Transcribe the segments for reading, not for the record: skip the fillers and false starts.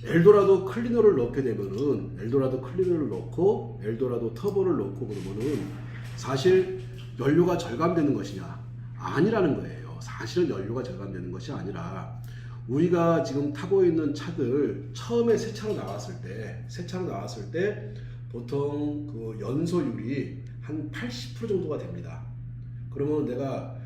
엘도라도 클리너를 넣게 되면은 엘도라도 클리너를 넣고 엘도라도 터보를 넣고 그러면은 사실 연료가 절감되는 것이냐? 아니라는 거예요. 사실은 연료가 절감되는 것이 아니라 우리가 지금 타고 있는 차들 처음에 새 차로 나왔을 때 보통 그 연소율이 한 80% 정도가 됩니다. 그러면 내가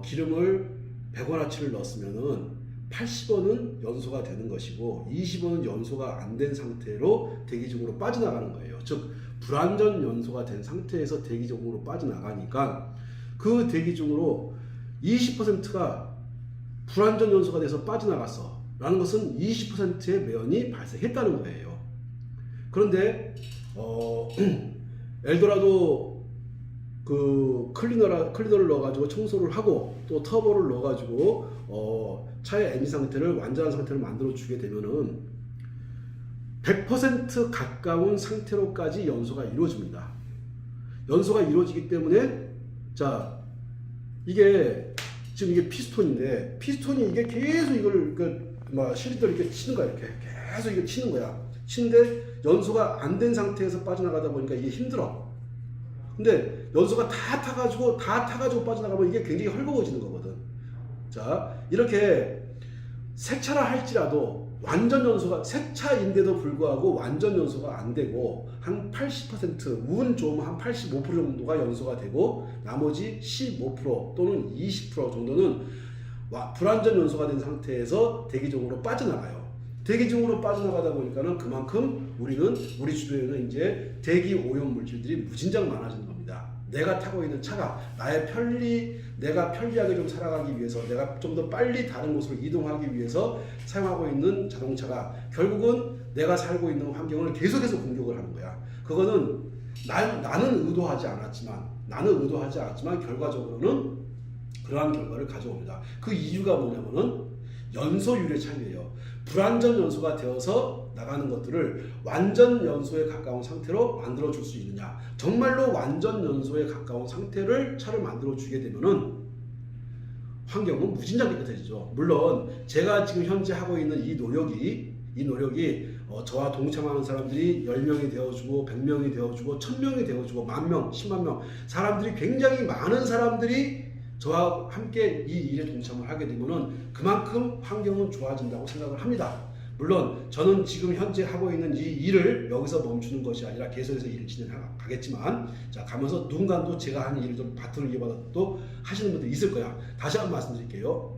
기름을 100원어치를 넣었으면은 80원은 연소가 되는 것이고 20원은 연소가 안 된 상태로 대기 중으로 빠져나가는 거예요. 즉 불완전 연소가 된 상태에서 대기 중으로 빠져나가니까 그 대기 중으로 20%가 불완전 연소가 돼서 빠져나갔어 라는 것은 20%의 매연이 발생했다는 거예요. 그런데 엘도라도 그 클리너를 넣어가지고 청소를 하고 또 터보를 넣어가지고 차의 엔진 상태를 완전한 상태로 만들어 주게 되면은 100% 가까운 상태로까지 연소가 이루어집니다. 연소가 이루어지기 때문에 자 이게 지금 이게 피스톤인데 피스톤이 이게 계속 이걸 실린더를 이렇게 치는 거야. 이렇게 계속 이거 치는 거야. 치는데 연소가 안 된 상태에서 빠져나가다 보니까 이게 힘들어. 근데 연소가 다 타가지고 빠져나가면 이게 굉장히 헐거워지는 거거든. 자, 이렇게 새 차라 할지라도 완전 연소가 새 차인데도 불구하고 완전 연소가 안 되고 한 80% 운 좋으면 한 85% 정도가 연소가 되고 나머지 15% 또는 20% 정도는 불완전 연소가 된 상태에서 대기 중으로 빠져나가요. 대기 중으로 빠져나가다 보니까는 그만큼 우리 주변에는 이제 대기 오염 물질들이 무진장 많아지는 겁니다. 내가 타고 있는 차가 내가 편리하게 좀 살아가기 위해서 내가 좀 더 빨리 다른 곳으로 이동하기 위해서 사용하고 있는 자동차가 결국은 내가 살고 있는 환경을 계속해서 공격을 하는 거야. 그거는 나는 의도하지 않았지만 결과적으로는 그러한 결과를 가져옵니다. 그 이유가 뭐냐면은 연소율의 차이예요. 불완전 연소가 되어서 나가는 것들을 완전 연소에 가까운 상태로 만들어 줄 수 있느냐. 정말로 완전 연소에 가까운 상태를 차를 만들어 주게 되면은 환경은 무진장 깨끗해지죠. 물론 제가 지금 현재 하고 있는 이 노력이 저와 동참하는 사람들이 10명이 되어주고 100명이 되어주고 1000명이 되어주고 10,000명, 100,000명 사람들이 굉장히 많은 사람들이 저와 함께 이 일에 동참을 하게 되면은 그만큼 환경은 좋아진다고 생각을 합니다. 물론 저는 지금 현재 하고 있는 이 일을 여기서 멈추는 것이 아니라 계속해서 일을 진행하겠지만 자 가면서 누군가도 제가 하는 일을 좀 바탕을 이어받아 또 하시는 분들 있을 거야. 다시 한번 말씀드릴게요.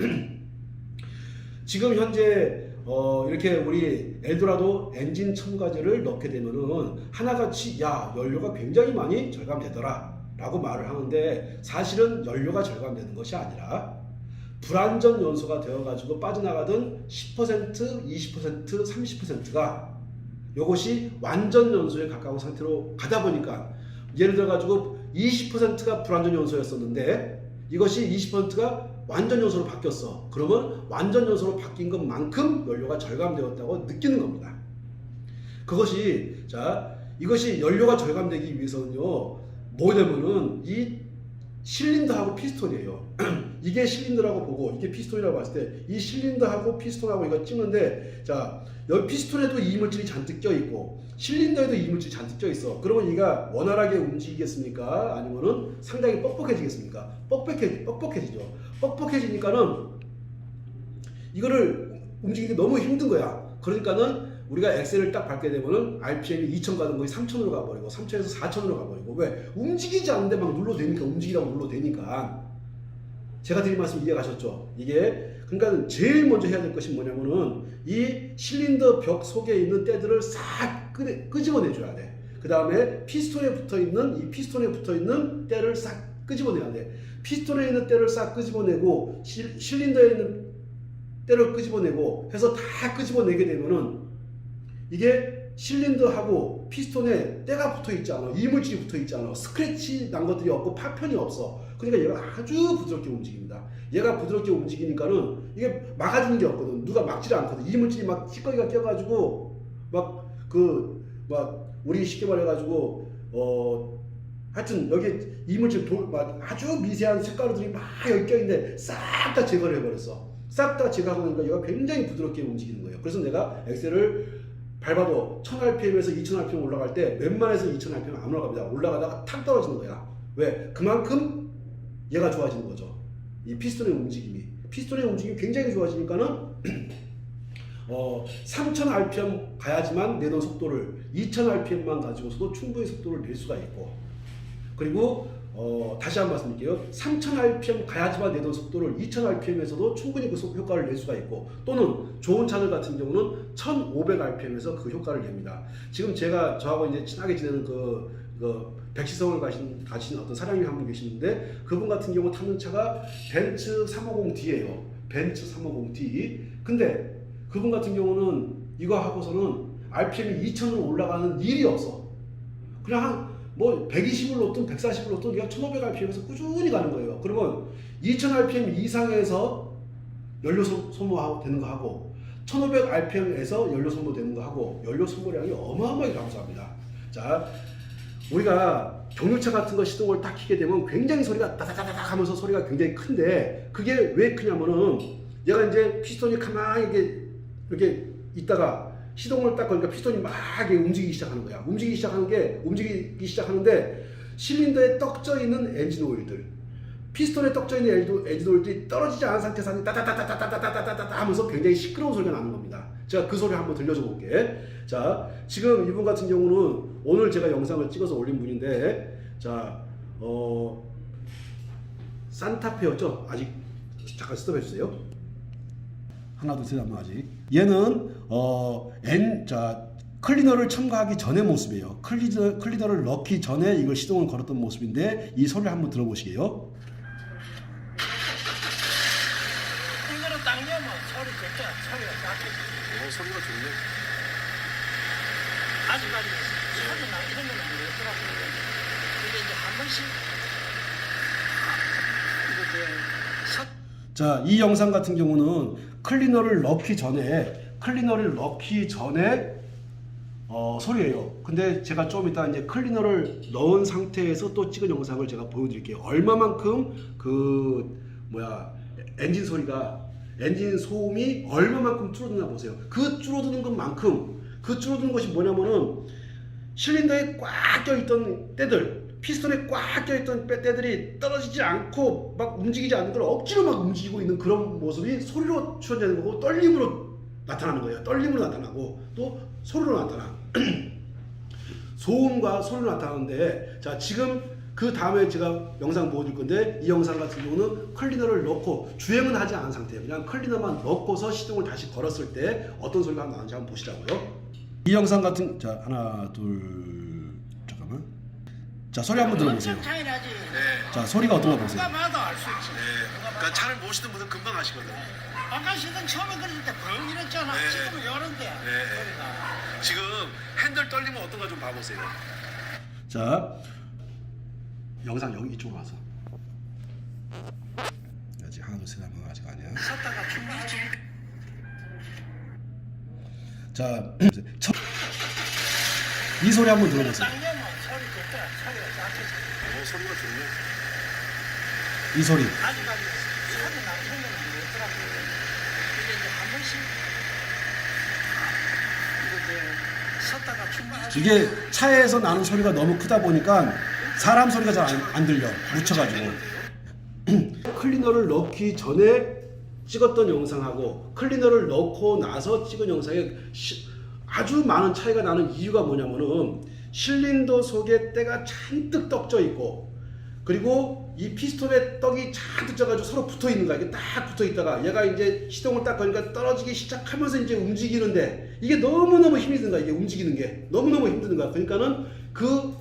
지금 현재 이렇게 우리 엘도라도 엔진 첨가제를 넣게 되면은 하나같이 야 연료가 굉장히 많이 절감되더라 라고 말을 하는데 사실은 연료가 절감되는 것이 아니라 불완전 연소가 되어가지고 빠져나가던 10%, 20%, 30%가 이것이 완전 연소에 가까운 상태로 가다 보니까 예를 들어가지고 20%가 불완전 연소였었는데 이것이 20%가 완전 연소로 바뀌었어. 그러면 완전 연소로 바뀐 것만큼 연료가 절감되었다고 느끼는 겁니다. 이것이 연료가 절감되기 위해서는요 뭐냐면은 이 실린더하고 피스톤이에요. 이게 실린더라고 보고 이게 피스톤이라고 봤을 때 이 실린더하고 피스톤하고 이거 찍는데 자 여기 피스톤에도 이물질이 잔뜩 껴있고 실린더에도 이물질이 잔뜩 껴있어. 그러면 얘가 원활하게 움직이겠습니까? 아니면은 상당히 뻑뻑해지겠습니까? 뻑뻑해지죠. 뻑뻑해지니까는 이거를 움직이기 너무 힘든 거야. 그러니까는 우리가 엑셀을 딱 밟게 되면은 RPM이 2000 가는 것이 3000으로 가버리고 3000에서 4000으로 가버리고 왜? 움직이지 않는데 막 눌러대니까 움직이라고 눌러대니까 제가 드린 말씀 이해가셨죠? 이게 그러니까 제일 먼저 해야 될 것이 뭐냐면은 이 실린더 벽 속에 있는 때들을 싹 끄집어내줘야 돼. 그 다음에 피스톤에 붙어있는 때를 싹 끄집어내야 돼. 피스톤에 있는 때를 싹 끄집어내고 실린더에 있는 때를 끄집어내고 해서 다 끄집어내게 되면은 이게 실린더하고 피스톤에 때가 붙어있지 않아. 이물질이 붙어있지 않아. 스크래치 난 것들이 없고 파편이 없어. 그러니까 얘가 아주 부드럽게 움직입니다. 얘가 부드럽게 움직이니까는 이게 막아주는 게 없거든. 누가 막지를 않거든. 이물질이 막 찌꺼기가 껴가지고 우리 쉽게 말해가지고 하여튼 여기 이물질 아주 미세한 색가루들이 막 여기 껴있는데 싹 다 제거를 해버렸어. 싹 다 제거하고 나니까 얘가 굉장히 부드럽게 움직이는 거예요. 그래서 내가 엑셀을 밟아도 1000rpm에서 2000rpm 올라갈 때 웬만해서 2000rpm 안 올라갑니다. 올라가다가 탁 떨어지는 거야. 왜? 그만큼 얘가 좋아지는 거죠. 이 피스톤의 움직임이. 피스톤의 움직임이 굉장히 좋아지니까는 3000rpm 가야지만 내던 속도를 2000rpm만 가지고서도 충분히 속도를 낼 수가 있고, 그리고 다시 한번 말씀드릴게요. 3000rpm 가야지만 내던 속도를 2000rpm에서도 충분히 그 효과를 낼 수가 있고, 또는 좋은 차들 같은 경우는 1500rpm에서 그 효과를 냅니다. 지금 저하고 이제 친하게 지내는 백시성을 가신 어떤 사장님이 한 분 계시는데, 그분 같은 경우 타는 차가 벤츠 350D예요. 벤츠 350D. 근데 그분 같은 경우는 이거 하고서는 RPM이 2000으로 올라가는 일이 없어. 그냥 뭐 120을 놓든 140을 놓든 그냥 1500rpm에서 꾸준히 가는 거예요. 그러면 2000rpm 이상에서 연료 소모하고 되는 거 하고, 1500rpm에서 연료 소모되는 거 하고, 연료 소모량이 어마어마하게 감소합니다. 자, 우리가 경유차 같은 거 시동을 딱 켜게 되면 굉장히 소리가 따다다닥 하면서 소리가 굉장히 큰데, 그게 왜 크냐면은 얘가 이제 피스톤이 가만히 이렇게 있다가 시동을 딱 거니까 피스톤이 막 움직이기 시작하는 거야. 움직이기 시작하는데 실린더에 떡져 있는 엔진 오일들, 피스톤에 떡져 있는 엔진 오일들이 떨어지지 않은 상태에서 따다다다다다다다다다 하면서 굉장히 시끄러운 소리가 나는 겁니다. 제가 그 소리 한번 들려줘 볼게. 자, 지금 이분 같은 경우는 오늘 제가 영상을 찍어서 올린 분인데, 자, 산타페였죠? 아직 잠깐 스톱해 주세요. 하나 둘 셋 하면 아직. 얘는 클리너를 첨가하기 전의 모습이에요. 클리너를 넣기 전에 이걸 시동을 걸었던 모습인데, 이 소리를 한번 들어보시게요. 이거는 딱 내면 소리 좋죠. 소리가 작게. 소리가 좋네. 아직까지 소리 나 이런 거는 모르겠더라고요. 근데 이제 한 번씩 자, 이 영상 같은 경우는 클리너를 넣기 전에 소리예요. 근데 제가 좀 이따 이제 클리너를 넣은 상태에서 또 찍은 영상을 제가 보여드릴게요. 얼마만큼 엔진 소리가, 엔진 소음이 얼마만큼 줄어드나 보세요. 그 줄어드는 것이 뭐냐면은 실린더에 꽉 껴있던 때들, 피스톤에 꽉 껴있던 때들이 떨어지지 않고 막 움직이지 않는 걸 억지로 막 움직이고 있는 그런 모습이 소리로 출현되는 거고, 떨림으로 나타나는 거예요. 떨림으로 나타나고 또 소리로 나타나. 소음과 소리로 나타나는데, 자, 지금 그 다음에 제가 영상 보여줄 건데, 이 영상 같은 경우는 클리너를 넣고 주행은 하지 않은 상태예요. 그냥 클리너만 넣고서 시동을 다시 걸었을 때 어떤 소리가 나는지 한번 보시자고요. 이 영상 같은, 자, 하나 둘, 잠깐만. 자, 소리 한번 들어보세요. 엄청 차이나지. 네. 자, 소리가 어떤가 보세요. 누가 봐도 알 수 있지. 네. 그러니까 차를 모시던 분은 금방 아시거든요. 아까 시동 처음에 그럴 때뻥 이랬잖아. 네. 지금 이런데 소리가. 지금 핸들 떨리면 어떤가 좀 봐보세요. 자, 영상 여기 이쪽으로 와서. 아직 하나 둘 셋 하면 아직 아니야. 섰다가 충분하지. 자, 이 소리 한번 들어보세요. 딱 내면 소리 좋죠. 소리가 작게. 소리가 좋네. 이 소리. 아직까지 소리 나 이런 거는 모르겠더라고요. 근데 이제 한 번씩 이렇게 섰다가 충분하지. 이게 차에서 나는 소리가 너무 크다 보니까 사람 소리가 잘 안 들려. 묻혀가지고. 클리너를 넣기 전에 찍었던 영상하고 클리너를 넣고 나서 찍은 영상에 아주 많은 차이가 나는 이유가 뭐냐면은, 실린더 속에 때가 잔뜩 떡져 있고, 그리고 이 피스톤에 떡이 잔뜩 져가지고 서로 붙어 있는 거야. 이게 딱 붙어 있다가 얘가 이제 시동을 딱 거니까 떨어지기 시작하면서 이제 움직이는데, 이게 너무너무 힘이 든 거야. 이게 움직이는 게 너무너무 힘든 거야. 그러니까는 그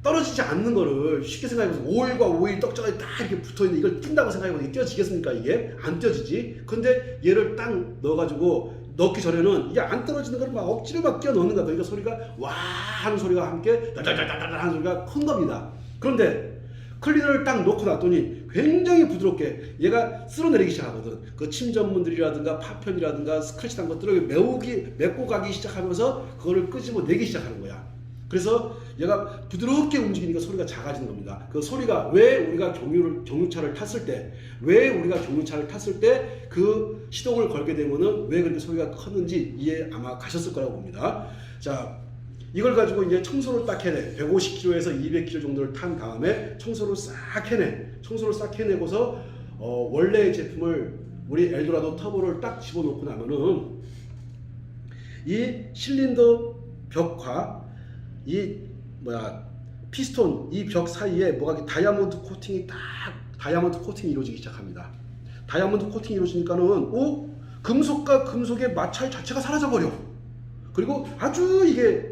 떨어지지 않는 거를 쉽게 생각해보세요. 오일과 오일 떡져가 딱 이렇게 붙어있는데 이걸 낀다고 생각해보세요. 껴지겠습니까? 이게 안 껴지지. 근데 얘를 딱 넣어가지고 넣기 전에는 이게 안 떨어지는 걸 막 억지로 막 끼워 넣는 거야. 그러니까 소리가 와 하는 소리가 함께 달달달달달 하는 소리가 큰 겁니다. 그런데 클리너를 딱 놓고 놨더니 굉장히 부드럽게 얘가 쓸어내리기 시작하거든. 그 침 전문들이라든가 파편이라든가 스크래치 난 것들을 메고 가기 시작하면서 그거를 끄집어내기 시작하는 거야. 그래서 얘가 부드럽게 움직이니까 소리가 작아지는 겁니다. 그 소리가 왜 우리가 경유차를 탔을 때, 그 시동을 걸게 되면은 왜 그렇게 소리가 컸는지 이해 아마 가셨을 거라고 봅니다. 자, 이걸 가지고 이제 청소를 딱 해내. 150km에서 200km 정도를 탄 다음에 청소를 싹 해내고서 원래의 제품을 우리 엘도라도 터보를 딱 집어넣고 나면은 이 실린더 벽과 이 피스톤 이 벽 사이에 뭐가 다이아몬드 코팅이 이루어지기 시작합니다. 다이아몬드 코팅이 이루어지니까는 금속과 금속의 마찰 자체가 사라져 버려. 그리고 아주 이게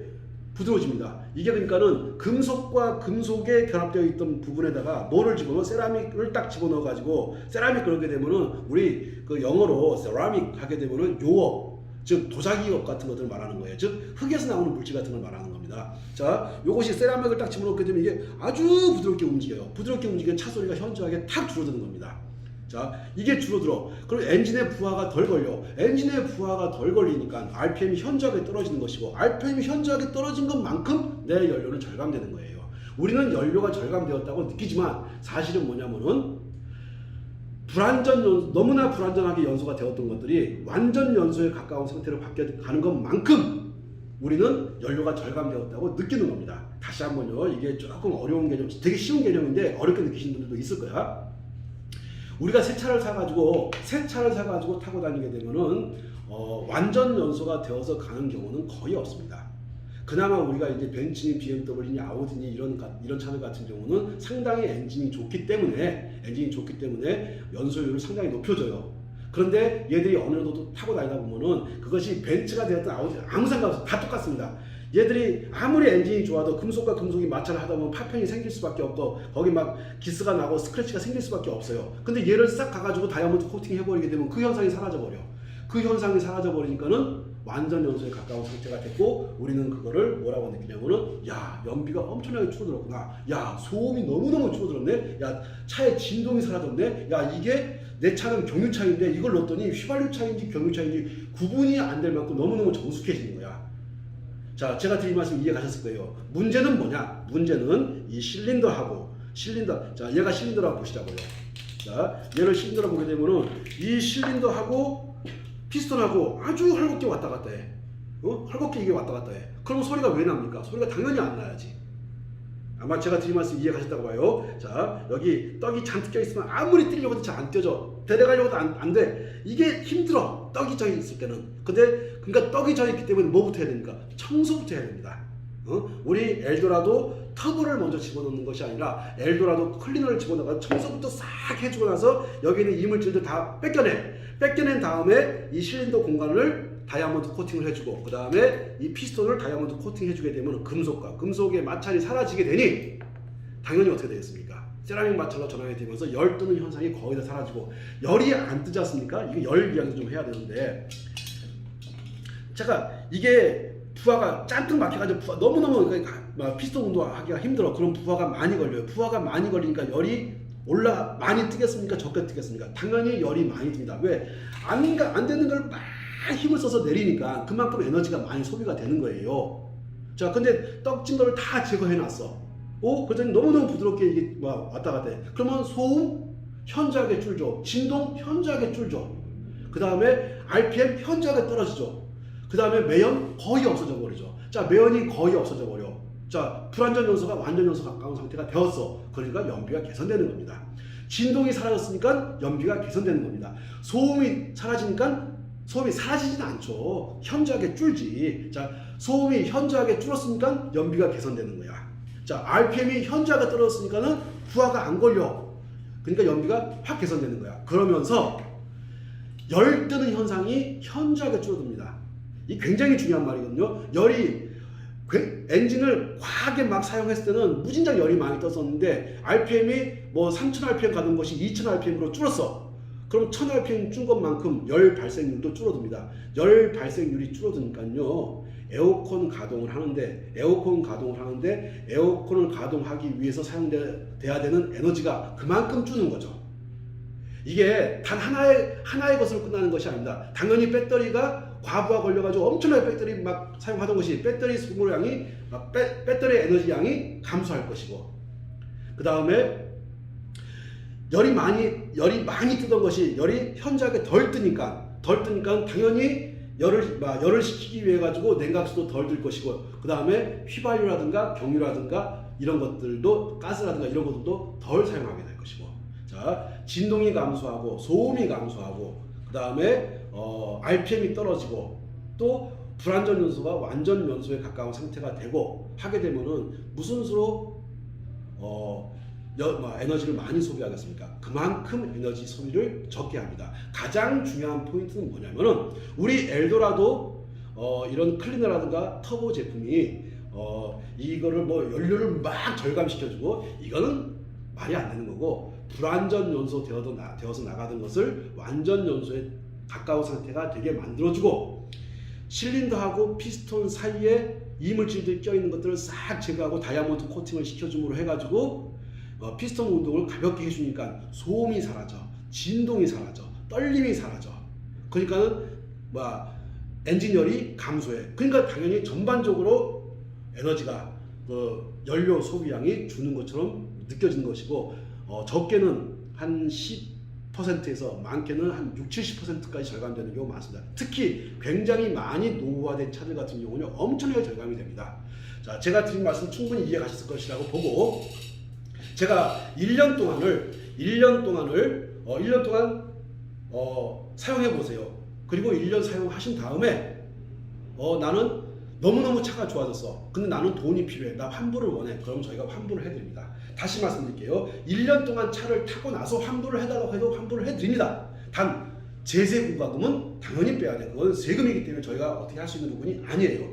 부드러워집니다. 이게 그러니까는 금속과 금속에 결합되어 있던 부분에다가 뭐를 집어넣어 세라믹을 딱 집어넣어 가지고 세라믹 그렇게 되면은 우리 그 영어로 세라믹 하게 되면은 요업, 즉 도자기업 같은 것들을 말하는 거예요. 즉 흙에서 나오는 물질 같은 걸 말하는 겁니다. 자, 요것이 세라믹을 딱 집어넣게 되면 이게 아주 부드럽게 움직여요. 부드럽게 움직이면 차 소리가 현저하게 탁 줄어드는 겁니다. 자, 이게 줄어들어. 그럼 엔진의 부하가 덜 걸려. 엔진의 부하가 덜 걸리니까 RPM이 현저하게 떨어지는 것이고, RPM이 현저하게 떨어진 것만큼 내 연료는 절감되는 거예요. 우리는 연료가 절감되었다고 느끼지만 사실은 뭐냐면은 너무나 불완전하게 연소가 되었던 것들이 완전 연소에 가까운 상태로 바뀌어가는 것만큼 우리는 연료가 절감되었다고 느끼는 겁니다. 다시 한번요. 이게 조금 어려운 개념, 되게 쉬운 개념인데 어렵게 느끼시는 분들도 있을 거야. 우리가 새 차를 사가지고 타고 다니게 되면은 완전 연소가 되어서 가는 경우는 거의 없습니다. 그나마 우리가 이제 벤츠니, BMW니, 아우디니 이런 차들 같은 경우는 상당히 엔진이 좋기 때문에 연소율을 상당히 높여줘요. 그런데 얘들이 어느 정도 타고 다니다 보면은 그것이 벤츠가 되었든 아우디 아무 상관없어요. 다 똑같습니다. 얘들이 아무리 엔진이 좋아도 금속과 금속이 마찰을 하다 보면 파편이 생길 수밖에 없고 거기 막 기스가 나고 스크래치가 생길 수밖에 없어요. 근데 얘를 싹 가가지고 다이아몬드 코팅 해버리게 되면 그 현상이 사라져버려. 그 현상이 사라져버리니까는 완전 연소에 가까운 상태가 됐고, 우리는 그거를 뭐라고 느끼냐면은 야, 연비가 엄청나게 줄어들었구나. 야, 소음이 너무너무 줄어들었네. 야, 차의 진동이 사라졌네. 야, 이게 내 차는 경유차인데 이걸 넣었더니 휘발유차인지 경유차인지 구분이 안 될 만큼 너무너무 정숙해지는 거야. 자, 제가 드린 말씀 이해 가셨을 거예요. 문제는 뭐냐? 문제는 이 실린더. 자, 얘가 실린더라고 보시자고요. 자, 얘를 실린더라고 보게 되면은 이 실린더하고 피스톤하고 아주 헐겁게 왔다 갔다 해. 헐겁게 이게 왔다 갔다 해. 그러면 소리가 왜 납니까? 소리가 당연히 안 나야지. 아마 제가 드린 말씀 이해 가셨다고 봐요. 자, 여기 떡이 잔뜩 껴있으면 아무리 떼려고 해도 잘 안 떼져. 데려가려고도 안 돼. 이게 힘들어. 떡이 져 있을 때는. 그러니까 떡이 져 있기 때문에 뭐부터 해야 됩니까? 청소부터 해야 됩니다. 우리 엘도라도 터보를 먼저 집어넣는 것이 아니라 엘도라도 클리너를 집어넣어서 청소부터 싹 해주고 나서 여기 있는 이물질들 다 뺏겨낸 다음에 이 실린더 공간을 다이아몬드 코팅을 해주고, 그 다음에 이 피스톤을 다이아몬드 코팅 해주게 되면 금속과 금속의 마찰이 사라지게 되니 당연히 어떻게 되겠습니까? 세라믹 마찰로 전환이 되면서 열 뜨는 현상이 거의 다 사라지고, 열이 안 뜨지 않습니까? 이게 열 이야기 좀 해야 되는데, 제가 이게 부하가 짠뜩 막혀가지고 너무너무 피스톤 운동하기가 힘들어. 그럼 부하가 많이 걸려요. 부하가 많이 걸리니까 열이 많이 뜨겠습니까? 적게 뜨겠습니까? 당연히 열이 많이 듭니다. 왜? 안 되는 걸 막 힘을 써서 내리니까 그만큼 에너지가 많이 소비가 되는 거예요. 자, 근데 떡진 거를 다 제거해놨어. 그랬더니 너무너무 부드럽게 이게 왔다 갔다 해. 그러면 소음 현저하게 줄죠. 진동 현저하게 줄죠. 그 다음에 RPM 현저하게 떨어지죠. 그 다음에 매연 거의 없어져 버리죠. 자, 매연이 거의 없어져 버려. 자, 불완전 연소가 완전 연소 가까운 상태가 되었어. 그러니까 연비가 개선되는 겁니다. 진동이 사라졌으니까 연비가 개선되는 겁니다. 소음이 사라지니까 소음이 사라지진 않죠. 현저하게 줄지. 자, 소음이 현저하게 줄었으니까 연비가 개선되는 거야. 자, RPM이 현저하게 떨어졌으니까는 부하가 안 걸려. 그러니까 연비가 확 개선되는 거야. 그러면서 열 뜨는 현상이 현저하게 줄어듭니다. 이 굉장히 중요한 말이거든요. 열이 엔진을 과하게 막 사용했을 때는 무진장 열이 많이 떴었는데 RPM이 3000rpm 가는 것이 2000rpm으로 줄었어. 그럼 1000rpm 준 것만큼 열 발생률도 줄어듭니다. 열 발생률이 줄어드니까요, 에어컨을 가동을 하는데 에어컨을 가동하기 위해서 사용돼야 되는 에너지가 그만큼 주는 거죠. 이게 단 하나의 것으로 끝나는 것이 아닙니다. 당연히 배터리가 과부하 걸려가지고 엄청나게 배터리 막 사용하던 것이 배터리 소모량이 배터리 에너지 양이 감소할 것이고, 그 다음에 열이 많이 뜨던 것이 열이 현저하게 덜 뜨니까 당연히 열을 식히기 위해 가지고 냉각수도 덜 들 것이고, 그 다음에 휘발유라든가 경유라든가 이런 것들도, 가스라든가 이런 것들도 덜 사용하게 될 것이고, 자, 진동이 감소하고 소음이 감소하고, 그 다음에 RPM이 떨어지고, 또 불완전 연소가 완전 연소에 가까운 상태가 되고 하게 되면은 무슨 수로 에너지를 많이 소비하겠습니까? 그만큼 에너지 소비를 적게 합니다. 가장 중요한 포인트는 뭐냐면은, 우리 엘도라도 이런 클리너라든가 터보 제품이 이거를 뭐 연료를 막 절감시켜주고, 이거는 말이 안 되는 거고, 불완전 연소 되어서 나가던 것을 완전 연소에 가까운 상태가 되게 만들어주고, 실린더하고 피스톤 사이에 이물질들이 껴있는 것들을 싹 제거하고 다이아몬드 코팅을 시켜줌으로 해가지고 피스톤 운동을 가볍게 해주니까 소음이 사라져, 진동이 사라져, 떨림이 사라져. 그러니까는 엔진열이 감소해. 그러니까 당연히 전반적으로 에너지가 연료 소비량이 주는 것처럼 느껴지는 것이고, 적게는 한 10%에서 많게는 한 60-70%까지 절감되는 경우가 많습니다. 특히 굉장히 많이 노후화된 차들 같은 경우는 엄청나게 절감이 됩니다. 자, 제가 드린 말씀 충분히 이해 가셨을 것이라고 보고, 제가 1년 동안 사용해 보세요. 그리고 1년 사용하신 다음에 나는 너무너무 차가 좋아졌어. 근데 나는 돈이 필요해. 나 환불을 원해. 그럼 저희가 환불을 해드립니다. 다시 말씀드릴게요. 1년 동안 차를 타고 나서 환불을 해달라고 해도 환불을 해드립니다. 단 제세 부과금은 당연히 빼야 돼. 그건 세금이기 때문에 저희가 어떻게 할 수 있는 부분이 아니에요.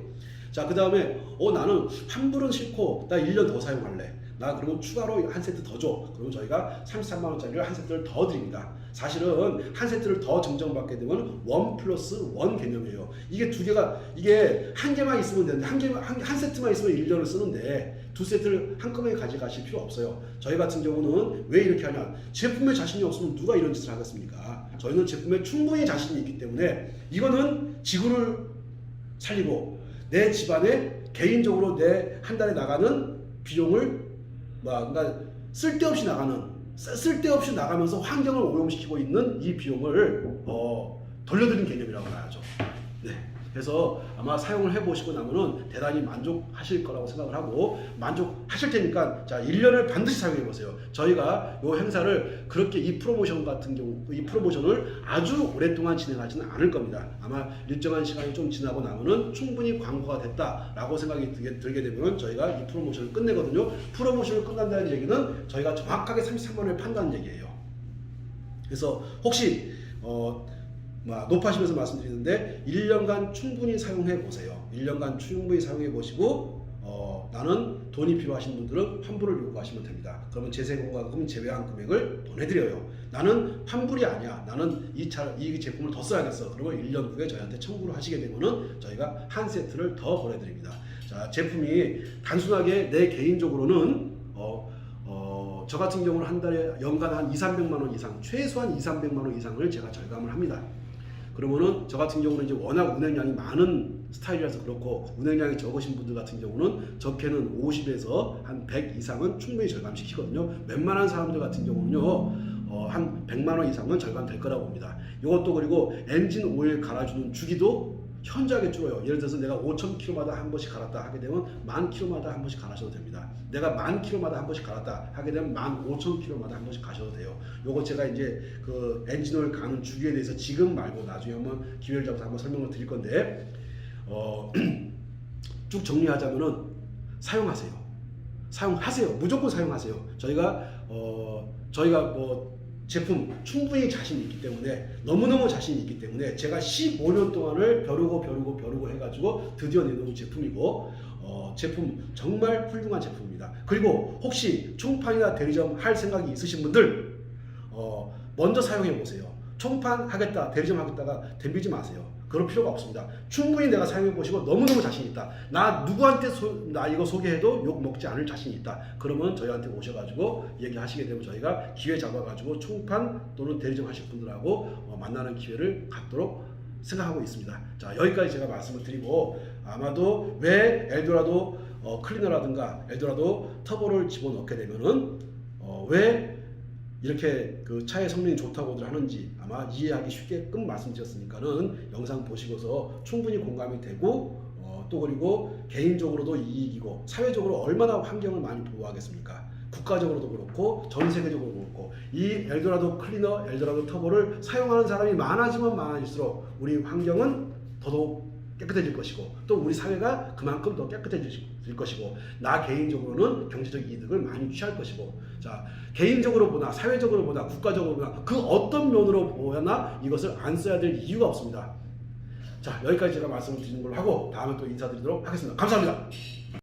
자, 그 다음에 나는 환불은 싫고 나 1년 더 사용할래. 나 그러면 추가로 한 세트 더 줘. 그러면 저희가 33만원짜리를 한 세트를 더 드립니다. 사실은 한 세트를 더 증정받게 되면 1+1 개념이에요. 이게 두 개가, 이게 한 개만 있으면 되는데, 한 세트만 있으면 1년을 쓰는데 두 세트를 한꺼번에 가져가실 필요 없어요. 저희 같은 경우는 왜 이렇게 하냐, 제품에 자신이 없으면 누가 이런 짓을 하겠습니까? 저희는 제품에 충분히 자신이 있기 때문에 이거는 지구를 살리고 내 집안에 개인적으로 내 한 달에 나가는 비용을 그러니까 쓸데없이 나가면서 환경을 오염시키고 있는 이 비용을 돌려드린 개념이라고 봐야죠. 네. 그래서 아마 사용을 해보시고 나면은 대단히 만족하실 거라고 생각을 하고, 만족하실 테니까 자, 1년을 반드시 사용해 보세요. 저희가 이 행사를 그렇게 이 프로모션을 아주 오랫동안 진행하지는 않을 겁니다. 아마 일정한 시간이 좀 지나고 나면은 충분히 광고가 됐다라고 생각이 들게 되면 저희가 이 프로모션을 끝내거든요. 프로모션을 끝난다는 얘기는 저희가 정확하게 33만 원을 판다는 얘기예요. 그래서 혹시 높아지면서 말씀드리는데 1년간 충분히 사용해 보세요. 1년간 충분히 사용해 보시고 나는 돈이 필요하신 분들은 환불을 요구하시면 됩니다. 그러면 제세공과금 제외한 금액을 보내드려요. 나는 환불이 아니야. 나는 이 제품을 더 써야겠어. 그러면 1년 후에 저희한테 청구를 하시게 되면은 저희가 한 세트를 더 보내드립니다. 자, 제품이 단순하게 내 개인적으로는 저 같은 경우는 한 달에 연간 한 200~300만 원 이상, 최소한 200~300만 원 이상을 제가 절감을 합니다. 그러면은 저 같은 경우는 이제 워낙 운행량이 많은 스타일이라서 그렇고, 운행량이 적으신 분들 같은 경우는 적게는 50에서 한 100 이상은 충분히 절감시키거든요. 웬만한 사람들 같은 경우는요, 한 100만 원 이상은 절감될 거라고 봅니다. 이것도, 그리고 엔진 오일 갈아주는 주기도 현저하게 줄어요. 예를 들어서 내가 5,000km마다 한 번씩 갈았다 하게 되면 10,000km마다 한 번씩 갈아셔도 됩니다. 내가 10,000km마다 한 번씩 갈았다 하게 되면 15,000km마다 한 번씩 가셔도 돼요. 요거 제가 이제 그 엔진오일 가는 주기에 대해서 지금 말고 나중에 한번 기회를 잡아서 한번 설명을 드릴 건데, 쭉 정리하자면은 사용하세요. 무조건 사용하세요. 저희가 제품 충분히 자신이 있기 때문에, 너무너무 자신이 있기 때문에 제가 15년 동안을 벼르고 해가지고 드디어 내놓은 제품이고, 제품 정말 훌륭한 제품입니다. 그리고 혹시 총판이나 대리점 할 생각이 있으신 분들 먼저 사용해 보세요. 총판 하겠다, 대리점 하겠다가 덤비지 마세요. 그럴 필요가 없습니다. 충분히 내가 사용해 보시고 너무너무 자신 있다, 나 누구한테 나 이거 소개해도 욕 먹지 않을 자신이 있다, 그러면 저희한테 오셔가지고 얘기하시게 되면 저희가 기회 잡아가지고 총판 또는 대리점 하실 분들하고 만나는 기회를 갖도록 생각하고 있습니다. 자, 여기까지 제가 말씀을 드리고 아마도 왜 엘도라도 클리너라든가 엘도라도 터보를 집어넣게 되면은 왜 이렇게 그 차의 성능이 좋다고들 하는지 아마 이해하기 쉽게끔 말씀드렸으니까는 영상 보시고서 충분히 공감이 되고 또 그리고 개인적으로도 이익이고 사회적으로 얼마나 환경을 많이 보호하겠습니까? 국가적으로도 그렇고 전 세계적으로 그렇고 이 엘도라도 클리너, 엘도라도 터보를 사용하는 사람이 많아지면 많아질수록 우리 환경은 더더욱 깨끗해질 것이고 또 우리 사회가 그만큼 더 깨끗해질 것이고 나 개인적으로는 경제적 이득을 많이 취할 것이고 자 개인적으로 보나 사회적으로 보나 국가적으로 보나 그 어떤 면으로 보나 이것을 안 써야 될 이유가 없습니다. 자 여기까지 제가 말씀을 드리는 걸로 하고 다음에 또 인사드리도록 하겠습니다. 감사합니다.